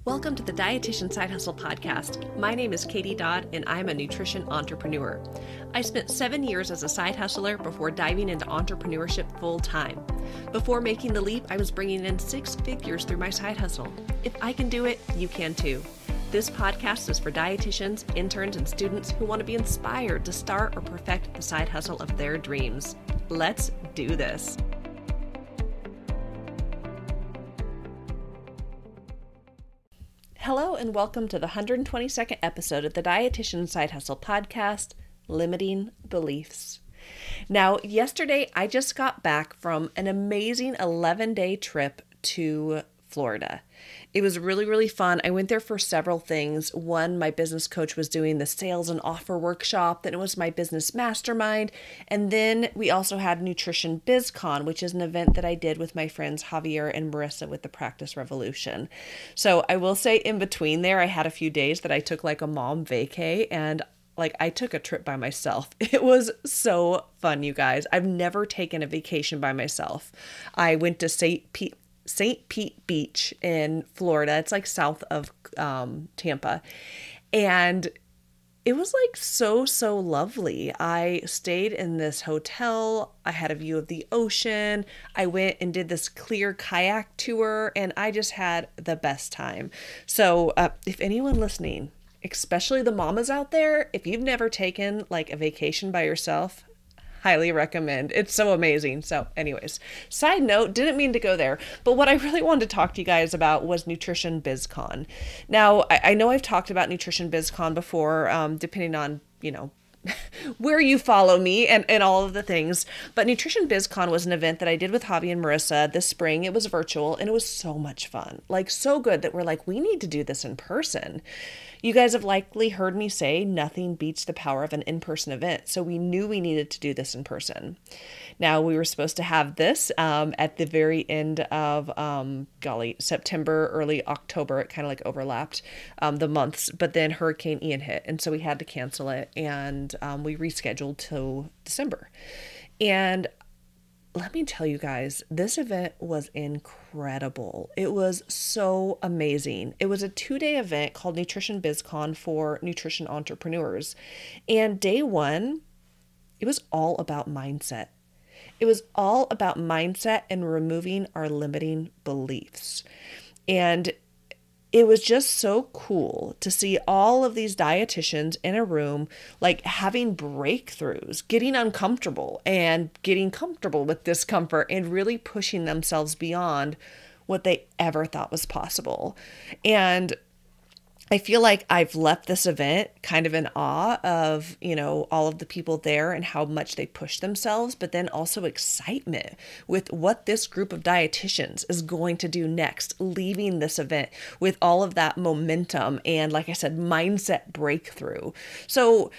Welcome to the Dietitian Side Hustle podcast. My name is Katie Dodd, and I'm a nutrition entrepreneur. I spent 7 years as a side hustler before diving into entrepreneurship full time. Before making the leap, I was bringing in 6 figures through my side hustle. If I can do it, you can too. This podcast is for dietitians, interns, and students who want to be inspired to start or perfect the side hustle of their dreams. Let's do this. Hello and welcome to the 122nd episode of the Dietitian Side Hustle podcast, Limiting Beliefs. Now, yesterday I just got back from an amazing 11-day trip to Florida. It was really fun. I went there for several things. One, my business coach was doing the sales and offer workshop. Then it was my business mastermind. And then we also had Nutrition BizCon, which is an event that I did with my friends Javier and Marissa with the Practice Revolution. So I will say in between there, I had a few days that I took like a mom vacay, and I took a trip by myself. It was so fun, you guys. I've never taken a vacation by myself. I went to St. Pete Beach in Florida. It's like south of Tampa. And it was like so lovely. I stayed in this hotel. I had a view of the ocean. I went and did this clear kayak tour, and I just had the best time. So if anyone listening, especially the mamas out there, if you've never taken like a vacation by yourself, highly recommend. It's so amazing. So anyways, side note, didn't mean to go there, but what I really wanted to talk to you guys about was Nutrition BizCon. Now, I know I've talked about Nutrition BizCon before, depending on, where you follow me and all of the things. But Nutrition BizCon was an event that I did with Javi and Marissa this spring. It was virtual and it was so much fun. Like so good that we're like, we need to do this in person. You guys have likely heard me say nothing beats the power of an in-person event. So we knew we needed to do this in person. Now we were supposed to have this at the very end of, September, early October. It kind of like overlapped the months, but then Hurricane Ian hit. And so we had to cancel it, and we rescheduled till December. And let me tell you guys, this event was incredible. It was so amazing. It was a 2-day event called Nutrition BizCon for nutrition entrepreneurs. And day one, it was all about mindset. It was all about mindset and removing our limiting beliefs. And it was just so cool to see all of these dietitians in a room, like having breakthroughs, getting uncomfortable and getting comfortable with discomfort and really pushing themselves beyond what they ever thought was possible. And I feel like I've left this event kind of in awe of, all of the people there and how much they push themselves, but then also excitement with what this group of dietitians is going to do next, leaving this event with all of that momentum and, like I said, mindset breakthrough. So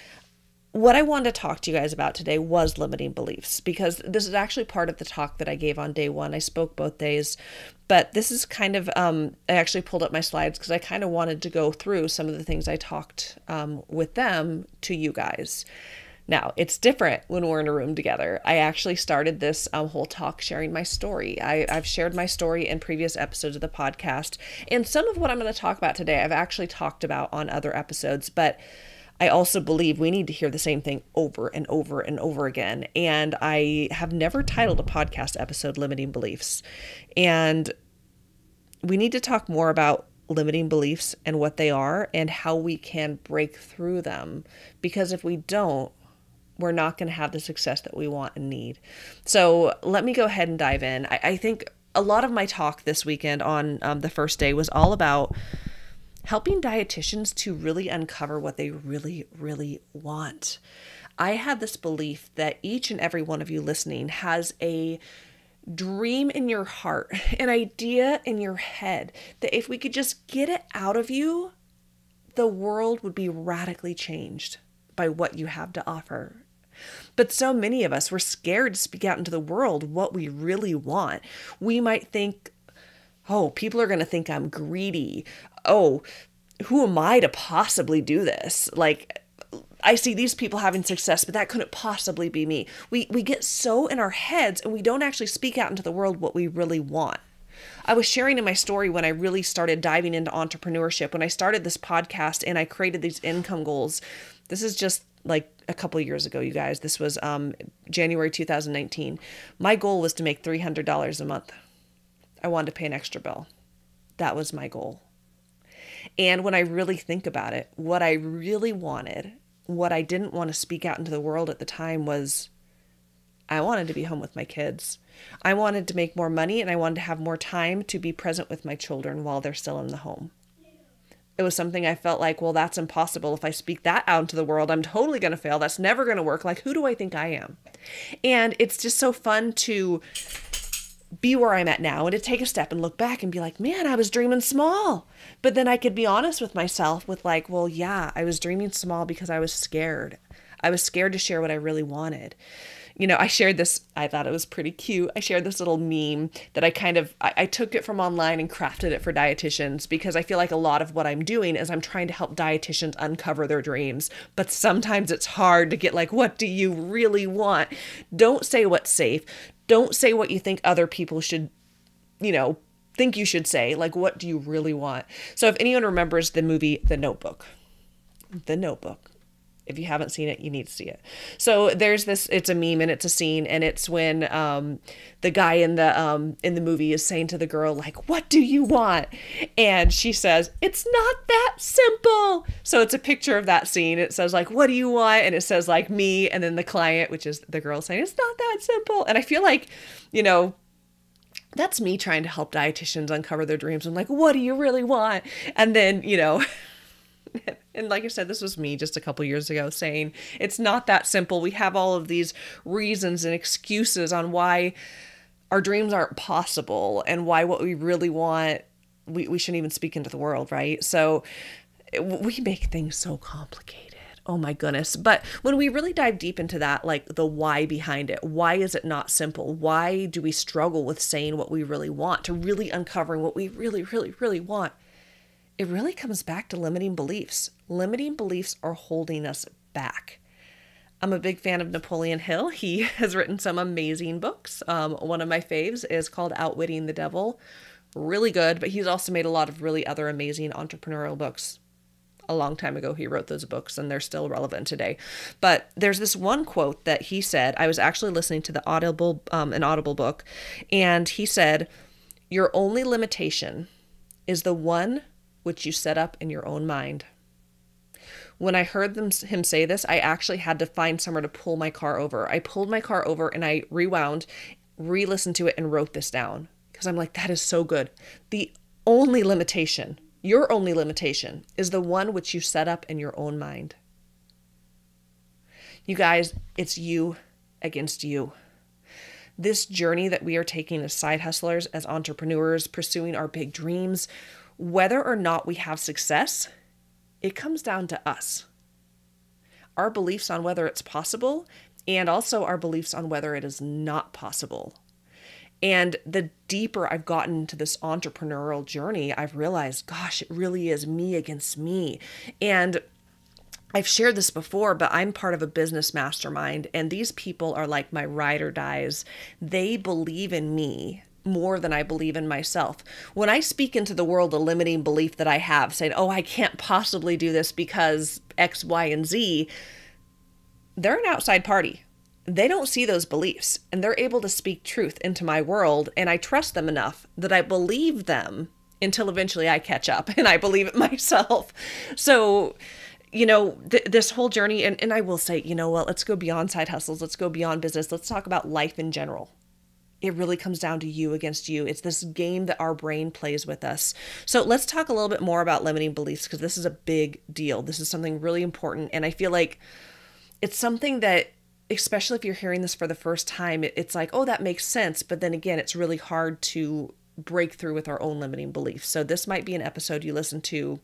what I wanted to talk to you guys about today was limiting beliefs, because this is actually part of the talk that I gave on day one. I spoke both days, but this is kind of, I actually pulled up my slides because I kind of wanted to go through some of the things I talked with them to you guys. Now, it's different when we're in a room together. I actually started this whole talk sharing my story. I've shared my story in previous episodes of the podcast, and some of what I'm going to talk about today, I've actually talked about on other episodes, but I also believe we need to hear the same thing over and over and over again. And I have never titled a podcast episode Limiting Beliefs. And we need to talk more about limiting beliefs and what they are and how we can break through them. Because if we don't, we're not going to have the success that we want and need. So let me go ahead and dive in. I think a lot of my talk this weekend on the first day was all about helping dietitians to really uncover what they really want. I have this belief that each and every one of you listening has a dream in your heart, an idea in your head, that if we could just get it out of you, the world would be radically changed by what you have to offer. But so many of us, we're scared to speak out into the world what we really want. We might think, oh, people are going to think I'm greedy. Oh, who am I to possibly do this? Like, I see these people having success, but that couldn't possibly be me. We get so in our heads and we don't actually speak out into the world what we really want. I was sharing in my story when I really started diving into entrepreneurship, when I started this podcast and I created these income goals. This is just like a couple of years ago, you guys. This was January 2019. My goal was to make $300 a month. I wanted to pay an extra bill. That was my goal. And when I really think about it, what I really wanted, what I didn't want to speak out into the world at the time was I wanted to be home with my kids. I wanted to make more money and I wanted to have more time to be present with my children while they're still in the home. It was something I felt like, well, that's impossible. If I speak that out into the world, I'm totally going to fail. That's never going to work. Like, who do I think I am? And it's just so fun to be where I'm at now and to take a step and look back and be like, man, I was dreaming small. But then I could be honest with myself with like, well, yeah, I was dreaming small because I was scared. I was scared to share what I really wanted. You know, I shared this, I thought it was pretty cute. I shared this little meme that I took it from online and crafted it for dietitians because I feel like a lot of what I'm doing is I'm trying to help dietitians uncover their dreams. But sometimes it's hard to get like, what do you really want? Don't say what's safe. Don't say what you think other people should, think you should say. Like, what do you really want? So if anyone remembers the movie, The Notebook. If you haven't seen it, you need to see it. So there's this, it's a meme and it's a scene, and it's when the guy in the movie is saying to the girl, like, what do you want? And she says, it's not that simple. So it's a picture of that scene. It says like, what do you want? And it says like me, and then the client, which is the girl, saying, it's not that simple. And I feel like, that's me trying to help dietitians uncover their dreams. I'm like, what do you really want? And then, and like I said, this was me just a couple years ago saying, it's not that simple. We have all of these reasons and excuses on why our dreams aren't possible and why what we really want, we shouldn't even speak into the world, right? So we make things so complicated. Oh my goodness. But when we really dive deep into that, like the why behind it, why is it not simple? Why do we struggle with saying what we really want, to really uncovering what we really, really, really want? It really comes back to limiting beliefs. Limiting beliefs are holding us back. I'm a big fan of Napoleon Hill. He has written some amazing books. One of my faves is called Outwitting the Devil. Really good, but he's also made a lot of really other amazing entrepreneurial books. A long time ago, he wrote those books and they're still relevant today. But there's this one quote that he said. I was actually listening to an Audible book, and he said, your only limitation is the one which you set up in your own mind. When I heard him say this, I actually had to find somewhere to pull my car over. I pulled my car over and I rewound, re-listened to it, and wrote this down because I'm like, that is so good. The only limitation, your only limitation, is the one which you set up in your own mind. You guys, it's you against you. This journey that we are taking as side hustlers, as entrepreneurs, pursuing our big dreams, whether or not we have success, it comes down to us. Our beliefs on whether it's possible, and also our beliefs on whether it is not possible. And the deeper I've gotten into this entrepreneurial journey, I've realized, gosh, it really is me against me. And I've shared this before, but I'm part of a business mastermind, and these people are like my ride or dies. They believe in me more than I believe in myself. When I speak into the world a limiting belief that I have, saying, oh, I can't possibly do this because X, Y, and Z, they're an outside party. They don't see those beliefs, and they're able to speak truth into my world, and I trust them enough that I believe them until eventually I catch up and I believe it myself. So, this whole journey, and I will say, let's go beyond side hustles. Let's go beyond business. Let's talk about life in general. It really comes down to you against you. It's this game that our brain plays with us. So let's talk a little bit more about limiting beliefs, because this is a big deal. This is something really important. And I feel like it's something that, especially if you're hearing this for the first time, it's like, oh, that makes sense. But then again, it's really hard to break through with our own limiting beliefs. So this might be an episode you listen to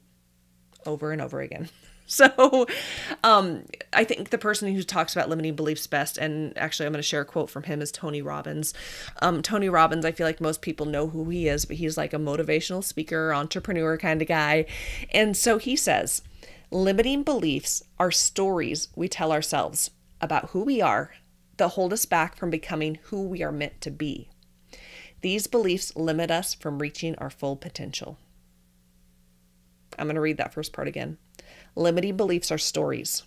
over and over again. So I think the person who talks about limiting beliefs best, and actually I'm going to share a quote from him, is Tony Robbins. Tony Robbins, I feel like most people know who he is, but he's like a motivational speaker, entrepreneur kind of guy. And so he says, limiting beliefs are stories we tell ourselves about who we are that hold us back from becoming who we are meant to be. These beliefs limit us from reaching our full potential. I'm going to read that first part again. Limiting beliefs are stories.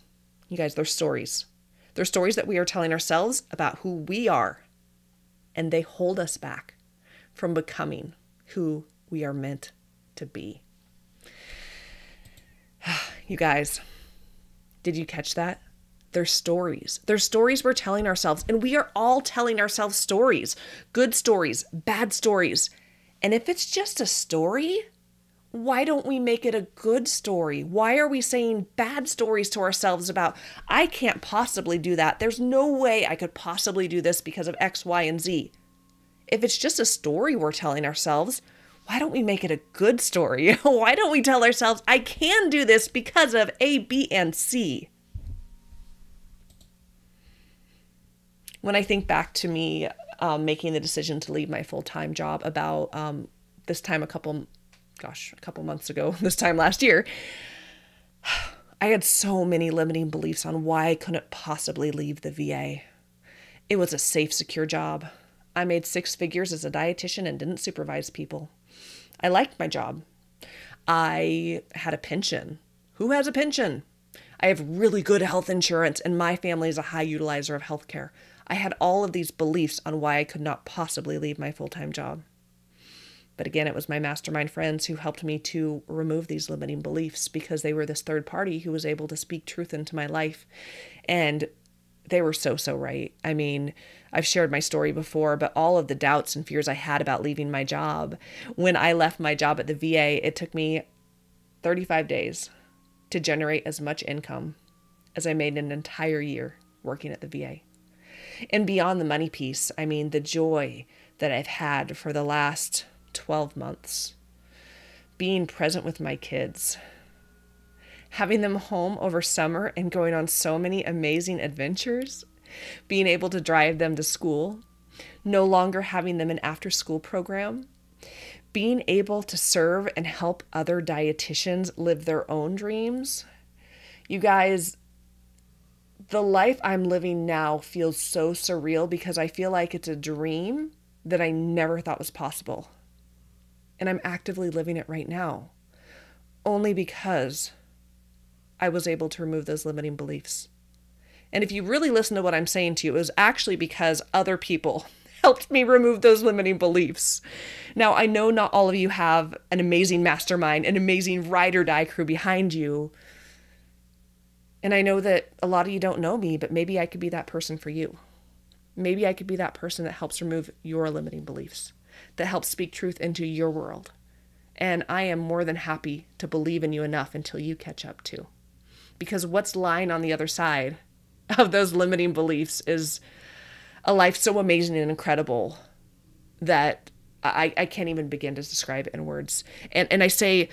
You guys, they're stories. They're stories that we are telling ourselves about who we are, and they hold us back from becoming who we are meant to be. You guys, did you catch that? They're stories. They're stories we're telling ourselves, and we are all telling ourselves stories. Good stories, bad stories. And if it's just a story, why don't we make it a good story? Why are we saying bad stories to ourselves about, I can't possibly do that. There's no way I could possibly do this because of X, Y, and Z. If it's just a story we're telling ourselves, why don't we make it a good story? Why don't we tell ourselves, I can do this because of A, B, and C? When I think back to me making the decision to leave my full-time job about this time a couple months ago, this time last year, I had so many limiting beliefs on why I couldn't possibly leave the VA. It was a safe, secure job. I made 6 figures as a dietitian and didn't supervise people. I liked my job. I had a pension. Who has a pension? I have really good health insurance, and my family is a high utilizer of healthcare. I had all of these beliefs on why I could not possibly leave my full-time job. But again, it was my mastermind friends who helped me to remove these limiting beliefs, because they were this third party who was able to speak truth into my life. And they were so right. I mean, I've shared my story before, but all of the doubts and fears I had about leaving my job, when I left my job at the VA, it took me 35 days to generate as much income as I made in an entire year working at the VA. And beyond the money piece, I mean, the joy that I've had for the last 12 months, being present with my kids, having them home over summer and going on so many amazing adventures, being able to drive them to school, no longer having them an after-school program, being able to serve and help other dietitians live their own dreams. You guys, the life I'm living now feels so surreal because I feel like it's a dream that I never thought was possible. And I'm actively living it right now, only because I was able to remove those limiting beliefs. And if you really listen to what I'm saying to you, it was actually because other people helped me remove those limiting beliefs. Now, I know not all of you have an amazing mastermind, an amazing ride or die crew behind you. And I know that a lot of you don't know me, but maybe I could be that person for you. Maybe I could be that person that helps remove your limiting beliefs, that helps speak truth into your world. And I am more than happy to believe in you enough until you catch up too. Because what's lying on the other side of those limiting beliefs is a life so amazing and incredible that I can't even begin to describe it in words. And I say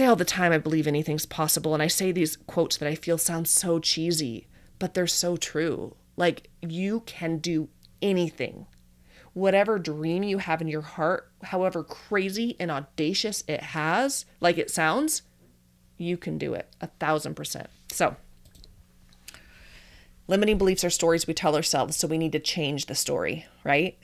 all the time, I believe anything's possible. And I say these quotes that I feel sound so cheesy, but they're so true. Like, you can do anything. Whatever dream you have in your heart, however crazy and audacious it sounds, you can do it 1,000%. So, limiting beliefs are stories we tell ourselves, so we need to change the story, right?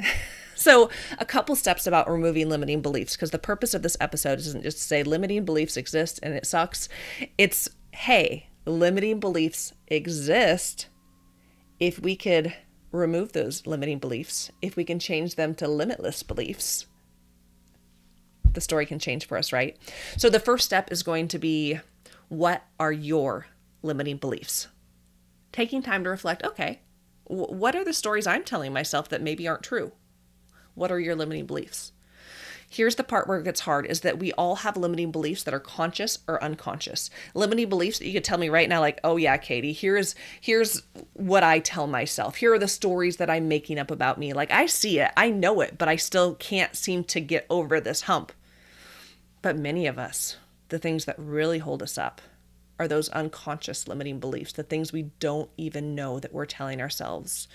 So a couple steps about removing limiting beliefs, because the purpose of this episode isn't just to say limiting beliefs exist and it sucks. It's, hey, limiting beliefs exist. If we could remove those limiting beliefs, if we can change them to limitless beliefs, the story can change for us, right? So the first step is going to be, what are your limiting beliefs? Taking time to reflect, okay, what are the stories I'm telling myself that maybe aren't true? What are your limiting beliefs? Here's the part where it gets hard, is that we all have limiting beliefs that are conscious or unconscious. Limiting beliefs that you could tell me right now, like, oh yeah, Katie, here's what I tell myself. Here are the stories that I'm making up about me. Like, I see it, I know it, but I still can't seem to get over this hump. But many of us, the things that really hold us up are those unconscious limiting beliefs, the things we don't even know that we're telling ourselves.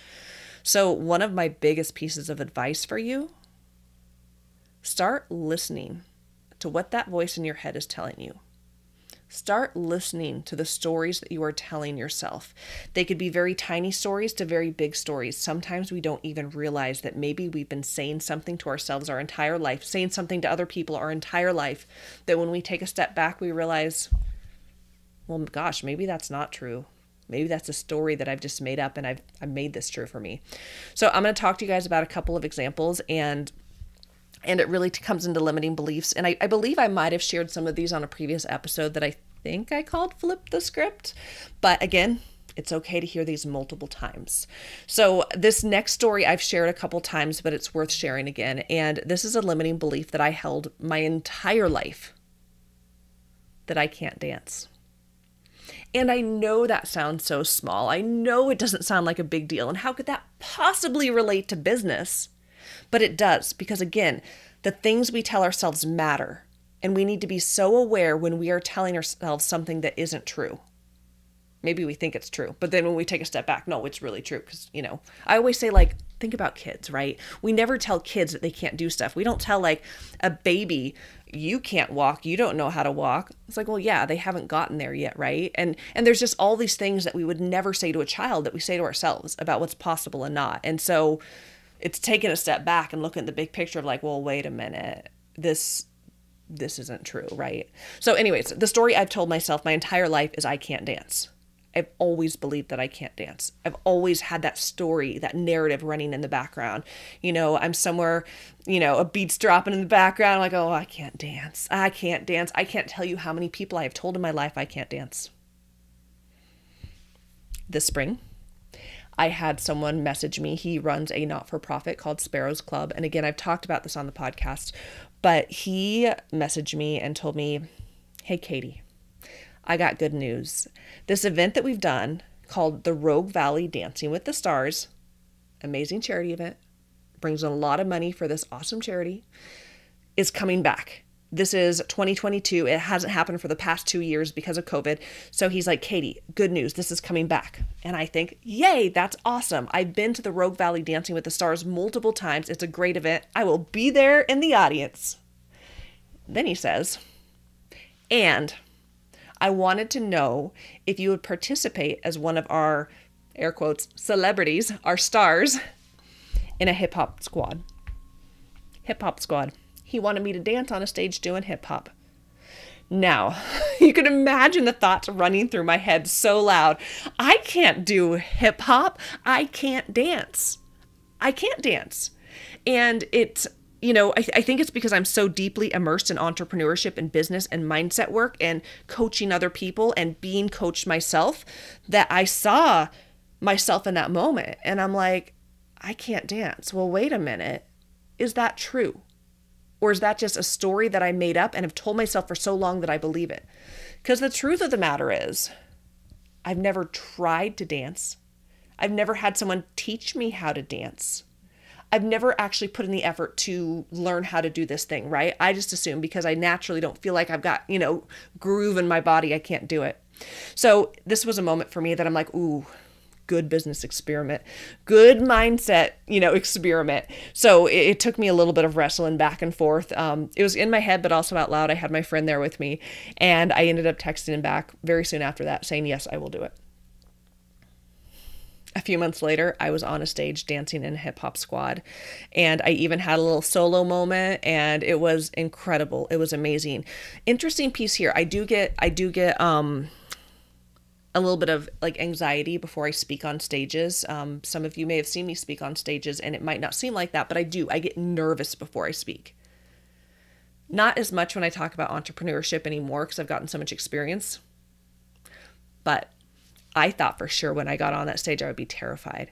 So one of my biggest pieces of advice for you, start listening to what that voice in your head is telling you. Start listening to the stories that you are telling yourself. They could be very tiny stories to very big stories. Sometimes we don't even realize that maybe we've been saying something to ourselves our entire life, saying something to other people our entire life, that when we take a step back, we realize, well, gosh, maybe that's not true. Maybe that's a story that I've just made up and I've made this true for me. So I'm going to talk to you guys about a couple of examples, and it really comes into limiting beliefs. And I believe I might have shared some of these on a previous episode that I think I called Flip the Script. But again, it's okay to hear these multiple times. So this next story I've shared a couple times, but it's worth sharing again. And this is a limiting belief that I held my entire life, that I can't dance. And I know that sounds so small. I know it doesn't sound like a big deal. And how could that possibly relate to business? But it does, because again, the things we tell ourselves matter. And we need to be so aware when we are telling ourselves something that isn't true. Maybe we think it's true, but then when we take a step back, no, it's really true. Because, I always say, like, think about kids, right? We never tell kids that they can't do stuff. We don't tell, like, a baby, you can't walk, you don't know how to walk. It's like, well, yeah, they haven't gotten there yet, right? And there's just all these things that we would never say to a child that we say to ourselves about what's possible and not. And so it's taking a step back and looking at the big picture of like, well, wait a minute, this isn't true, right? So anyways, the story I've told myself my entire life is I can't dance. I've always believed that I can't dance. I've always had that story, that narrative running in the background. I'm somewhere, a beat's dropping in the background. I'm like, oh, I can't dance. I can't dance. I can't tell you how many people I have told in my life I can't dance. This spring, I had someone message me. He runs a not-for-profit called Sparrows Club. And again, I've talked about this on the podcast, but he messaged me and told me, hey, Katie, I got good news. This event that we've done called the Rogue Valley Dancing with the Stars, amazing charity event, brings in a lot of money for this awesome charity, is coming back. This is 2022. It hasn't happened for the past 2 years because of COVID. So he's like, Katie, good news. This is coming back. And I think, yay, that's awesome. I've been to the Rogue Valley Dancing with the Stars multiple times. It's a great event. I will be there in the audience. Then he says, and I wanted to know if you would participate as one of our, air quotes, celebrities, our stars, in a hip hop squad. Hip hop squad. He wanted me to dance on a stage doing hip hop. Now, you can imagine the thoughts running through my head so loud. I can't do hip hop. I can't dance. I can't dance. And it's, I think it's because I'm so deeply immersed in entrepreneurship and business and mindset work and coaching other people and being coached myself that I saw myself in that moment. And I'm like, I can't dance. Well, wait a minute. Is that true? Or is that just a story that I made up and have told myself for so long that I believe it? Because the truth of the matter is, I've never tried to dance. I've never had someone teach me how to dance. I've never actually put in the effort to learn how to do this thing, right? I just assume because I naturally don't feel like I've got, groove in my body, I can't do it. So this was a moment for me that I'm like, ooh, good business experiment, good mindset, experiment. So it took me a little bit of wrestling back and forth. It was in my head, but also out loud. I had my friend there with me, and I ended up texting him back very soon after that saying, yes, I will do it. A few months later, I was on a stage dancing in a hip hop squad, and I even had a little solo moment, and it was incredible. It was amazing. Interesting piece here. I do get a little bit of like anxiety before I speak on stages. Some of you may have seen me speak on stages, and it might not seem like that, but I do. I get nervous before I speak. Not as much when I talk about entrepreneurship anymore because I've gotten so much experience, but I thought for sure when I got on that stage, I would be terrified.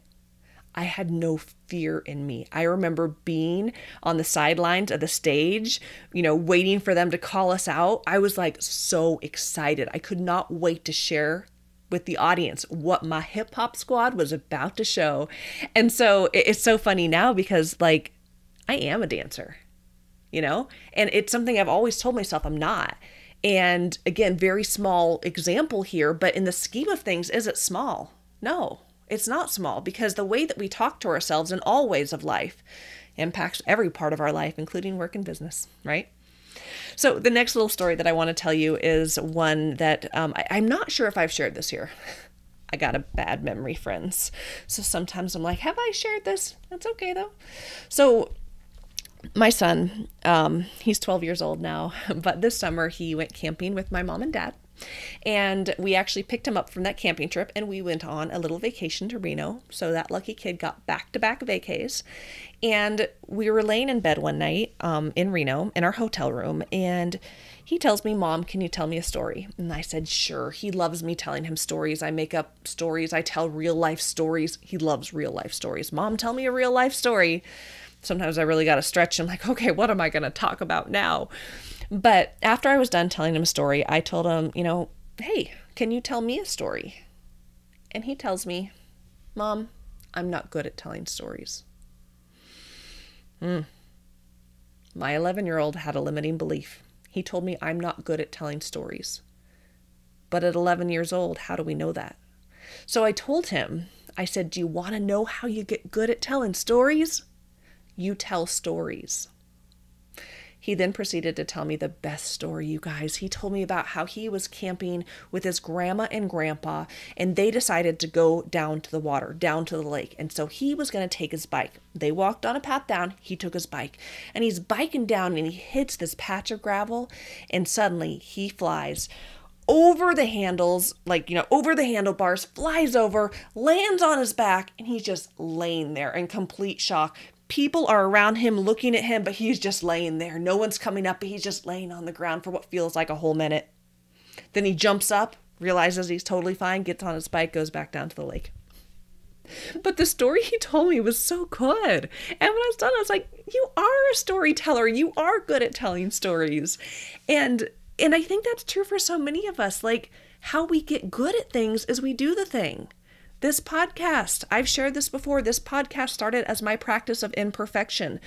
I had no fear in me. I remember being on the sidelines of the stage, waiting for them to call us out. I was like so excited. I could not wait to share with the audience what my hip hop squad was about to show. And so it's so funny now because like I am a dancer, and it's something I've always told myself I'm not. And again, very small example here, but in the scheme of things, is it small? No, it's not small, because the way that we talk to ourselves in all ways of life impacts every part of our life, including work and business, right? So the next little story that I want to tell you is one that I'm not sure if I've shared this here. I got a bad memory, friends. So sometimes I'm like, have I shared this? That's okay though. So my son, he's 12 years old now, but this summer he went camping with my mom and dad. And we actually picked him up from that camping trip and we went on a little vacation to Reno. So that lucky kid got back-to-back vacays. And we were laying in bed one night in Reno in our hotel room. And he tells me, Mom, can you tell me a story? And I said, sure. He loves me telling him stories. I make up stories. I tell real life stories. He loves real life stories. Mom, tell me a real life story. Sometimes I really got to stretch. I'm like, okay, what am I going to talk about now? But after I was done telling him a story, I told him, hey, can you tell me a story? And he tells me, Mom, I'm not good at telling stories. My 11-year-old had a limiting belief. He told me I'm not good at telling stories. But at 11 years old, how do we know that? So I told him, I said, do you want to know how you get good at telling stories? You tell stories. He then proceeded to tell me the best story, you guys. He told me about how he was camping with his grandma and grandpa, and they decided to go down to the water, down to the lake. And so he was going to take his bike. They walked on a path down. He took his bike, and he's biking down, and he hits this patch of gravel, and suddenly he flies over the handles, over the handlebars, flies over, lands on his back, and he's just laying there in complete shock. People are around him looking at him, but he's just laying there. No one's coming up, but he's just laying on the ground for what feels like a whole minute. Then he jumps up, realizes he's totally fine, gets on his bike, goes back down to the lake. But the story he told me was so good. And when I was done, I was like, you are a storyteller. You are good at telling stories. And I think that's true for so many of us. Like, how we get good at things is we do the thing. This podcast, I've shared this before, this podcast started as my practice of imperfection.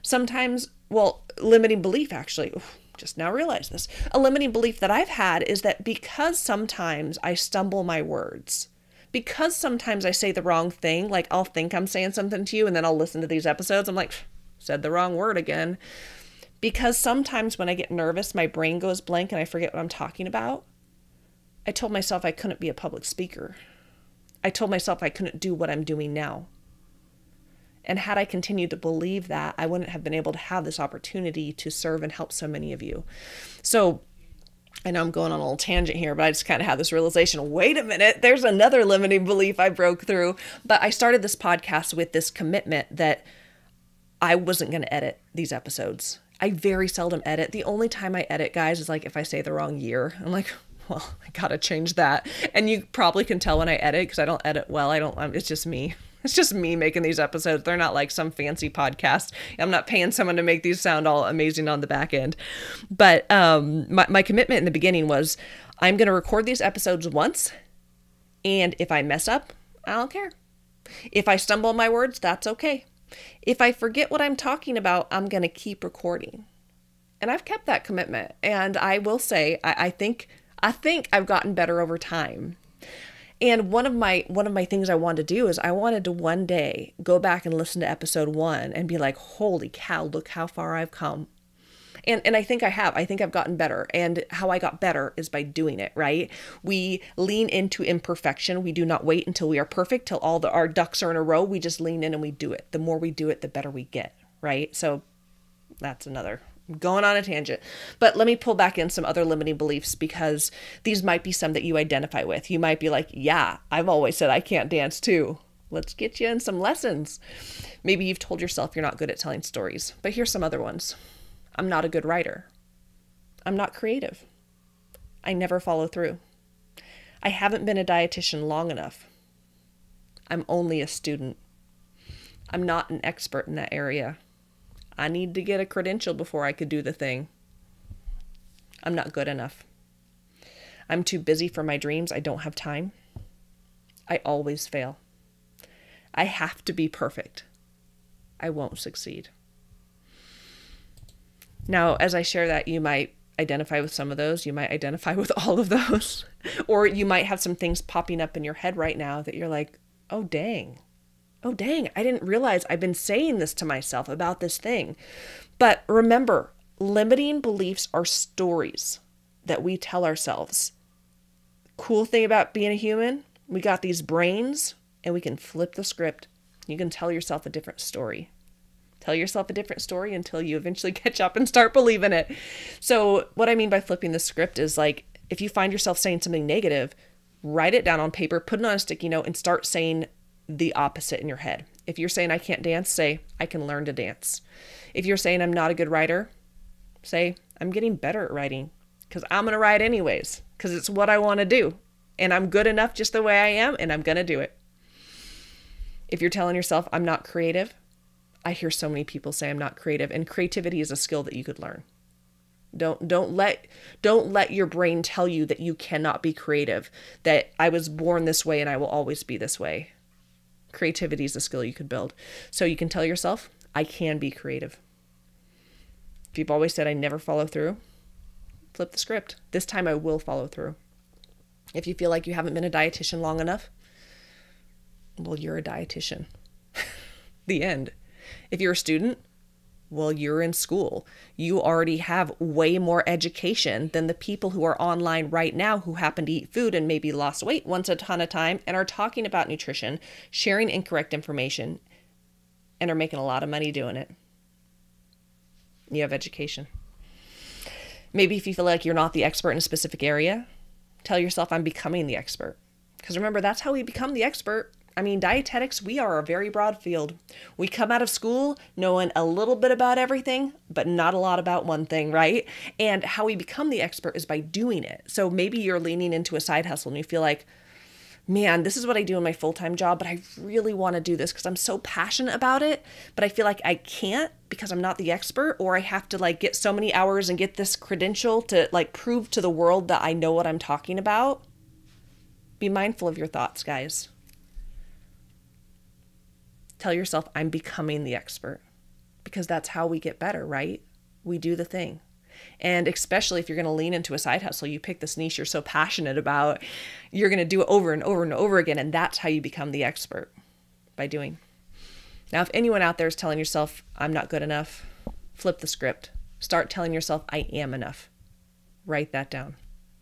Sometimes, limiting belief actually, just now realized this. A limiting belief that I've had is that because sometimes I stumble my words, because sometimes I say the wrong thing, like I'll think I'm saying something to you and then I'll listen to these episodes, I'm like, said the wrong word again. Because sometimes when I get nervous, my brain goes blank and I forget what I'm talking about. I told myself I couldn't be a public speaker. I told myself I couldn't do what I'm doing now. And had I continued to believe that, I wouldn't have been able to have this opportunity to serve and help so many of you. So I know I'm going on a little tangent here, but I just kind of had this realization, wait a minute, there's another limiting belief I broke through. But I started this podcast with this commitment that I wasn't going to edit these episodes. I very seldom edit. The only time I edit, guys, is like if I say the wrong year. I'm like, well, I gotta change that. And you probably can tell when I edit because I don't edit well. It's just me. It's just me making these episodes. They're not like some fancy podcast. I'm not paying someone to make these sound all amazing on the back end. But my commitment in the beginning was I'm going to record these episodes once. And if I mess up, I don't care. If I stumble on my words, that's okay. If I forget what I'm talking about, I'm going to keep recording. And I've kept that commitment. And I will say, I think I've gotten better over time. And one of my things I wanted to do is I wanted to one day go back and listen to episode 1 and be like, holy cow, look how far I've come. And I think I have. I think I've gotten better. And how I got better is by doing it, right? We lean into imperfection. We do not wait until we are perfect, till all our ducks are in a row. We just lean in and we do it. The more we do it, the better we get, right? So that's another going on a tangent. But let me pull back in some other limiting beliefs because these might be some that you identify with. You might be like, yeah, I've always said I can't dance too. Let's get you in some lessons. Maybe you've told yourself you're not good at telling stories, but here's some other ones. I'm not a good writer. I'm not creative. I never follow through. I haven't been a dietitian long enough. I'm only a student. I'm not an expert in that area. I need to get a credential before I could do the thing. I'm not good enough. I'm too busy for my dreams. I don't have time. I always fail. I have to be perfect. I won't succeed. Now, as I share that, you might identify with some of those. You might identify with all of those. Or you might have some things popping up in your head right now that you're like, oh, dang. Oh, dang, I didn't realize I've been saying this to myself about this thing. But remember, Limiting beliefs are stories that we tell ourselves. Cool thing about being a human, we got these brains and we can flip the script. You can tell yourself a different story. Tell yourself a different story until you eventually catch up and start believing it. So what I mean by flipping the script is like, if you find yourself saying something negative, write it down on paper, put it on a sticky note, and start saying the opposite in your head. If you're saying I can't dance, say I can learn to dance. If you're saying I'm not a good writer, say I'm getting better at writing because I'm going to write anyways because it's what I want to do. And I'm good enough just the way I am, and I'm going to do it. If you're telling yourself I'm not creative, I hear so many people say I'm not creative, and creativity is a skill that you could learn. Don't let your brain tell you that you cannot be creative, that I was born this way and I will always be this way. Creativity is a skill you could build. So you can tell yourself, I can be creative. If you've always said I never follow through, flip the script. This time I will follow through. If you feel like you haven't been a dietitian long enough, well, you're a dietitian. The end. If you're a student, well, you're in school. You already have way more education than the people who are online right now who happen to eat food and maybe lost weight once a ton of time and are talking about nutrition, sharing incorrect information, and are making a lot of money doing it. You have education. Maybe if you feel like you're not the expert in a specific area, tell yourself I'm becoming the expert. Because remember, that's how we become the expert. I mean, dietetics, we are a very broad field. We come out of school knowing a little bit about everything, but not a lot about one thing, right? And how we become the expert is by doing it. So maybe you're leaning into a side hustle and you feel like, man, this is what I do in my full-time job, but I really want to do this because I'm so passionate about it, but I feel like I can't because I'm not the expert, or I have to like get so many hours and get this credential to like prove to the world that I know what I'm talking about. Be mindful of your thoughts, guys. Tell yourself, I'm becoming the expert, because that's how we get better, right? We do the thing. And especially if you're going to lean into a side hustle, you pick this niche you're so passionate about, you're going to do it over and over and over again. And that's how you become the expert, by doing. Now, if anyone out there is telling yourself, I'm not good enough, flip the script. Start telling yourself, I am enough. Write that down.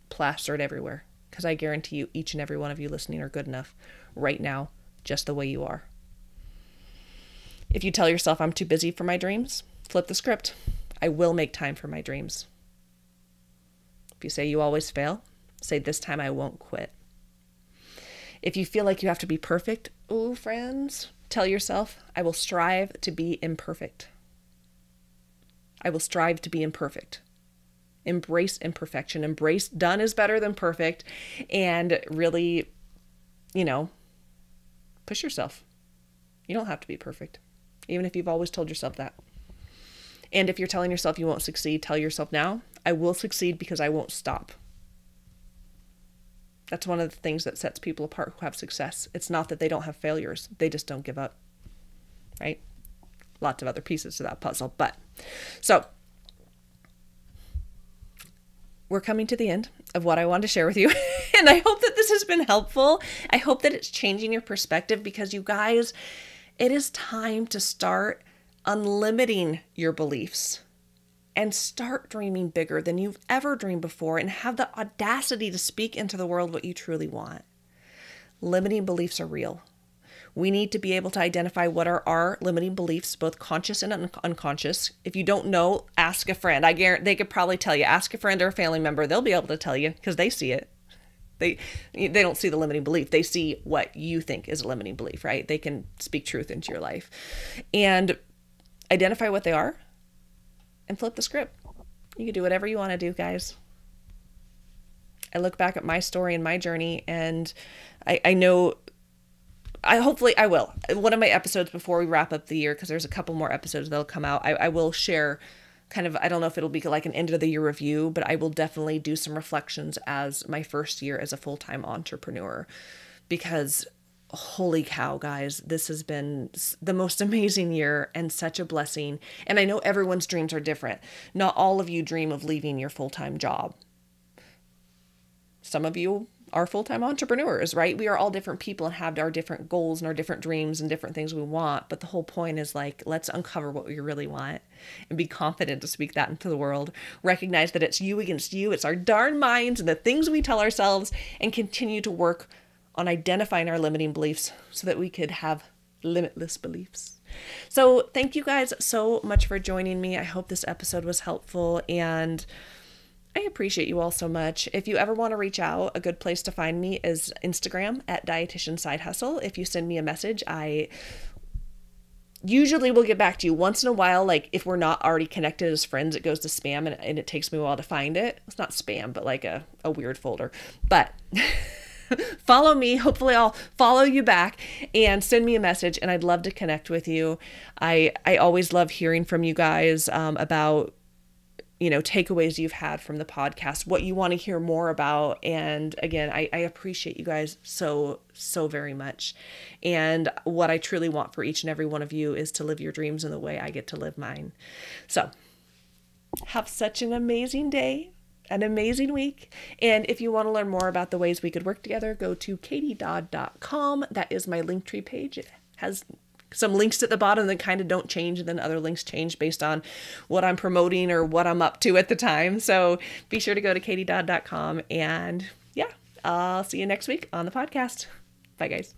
Plaster it everywhere. Because I guarantee you, each and every one of you listening are good enough right now, just the way you are. If you tell yourself I'm too busy for my dreams, flip the script. I will make time for my dreams. If you say you always fail, say this time I won't quit. If you feel like you have to be perfect, ooh, friends, tell yourself I will strive to be imperfect. I will strive to be imperfect. Embrace imperfection. Embrace done is better than perfect. And really, push yourself. You don't have to be perfect, even if you've always told yourself that. And if you're telling yourself you won't succeed, tell yourself now, I will succeed because I won't stop. That's one of the things that sets people apart who have success. It's not that they don't have failures. They just don't give up, right? Lots of other pieces to that puzzle. So we're coming to the end of what I wanted to share with you. And I hope that this has been helpful. I hope that it's changing your perspective, because you guys, it is time to start unlimiting your beliefs and start dreaming bigger than you've ever dreamed before, and have the audacity to speak into the world what you truly want. Limiting beliefs are real. We need to be able to identify what are our limiting beliefs, both conscious and unconscious. If you don't know, ask a friend. I guarantee they could probably tell you. Ask a friend or a family member. They'll be able to tell you because they see it. They don't see the limiting belief. They see what you think is a limiting belief, right? They can speak truth into your life. And identify what they are and flip the script. You can do whatever you want to do, guys. I look back at my story and my journey, and I know, hopefully I will. One of my episodes before we wrap up the year, because there's a couple more episodes that'll come out, I will share kind of, I don't know if it'll be like an end of the year review, but I will definitely do some reflections as my first year as a full-time entrepreneur, because holy cow, guys, this has been the most amazing year and such a blessing. And I know everyone's dreams are different. Not all of you dream of leaving your full-time job. Some of you are full-time entrepreneurs, right? We are all different people and have our different goals and our different dreams and different things we want. But the whole point is like, let's uncover what we really want and be confident to speak that into the world. Recognize that it's you against you. It's our darn minds and the things we tell ourselves, and continue to work on identifying our limiting beliefs so that we could have limitless beliefs. So thank you guys so much for joining me. I hope this episode was helpful, and I appreciate you all so much. If you ever want to reach out, a good place to find me is Instagram at Dietitian Side Hustle. If you send me a message, I usually will get back to you. Once in a while, like if we're not already connected as friends, it goes to spam, and it takes me a while to find it. It's not spam, but like a weird folder. But follow me. Hopefully I'll follow you back and send me a message, and I'd love to connect with you. I always love hearing from you guys about takeaways you've had from the podcast, what you want to hear more about. And again, I appreciate you guys so very much. And what I truly want for each and every one of you is to live your dreams in the way I get to live mine. So have such an amazing day, an amazing week. And if you want to learn more about the ways we could work together, go to katiedodd.com. That is my Linktree page. It has some links at the bottom that kind of don't change, and then other links change based on what I'm promoting or what I'm up to at the time. So be sure to go to katiedodd.com, and yeah, I'll see you next week on the podcast. Bye guys.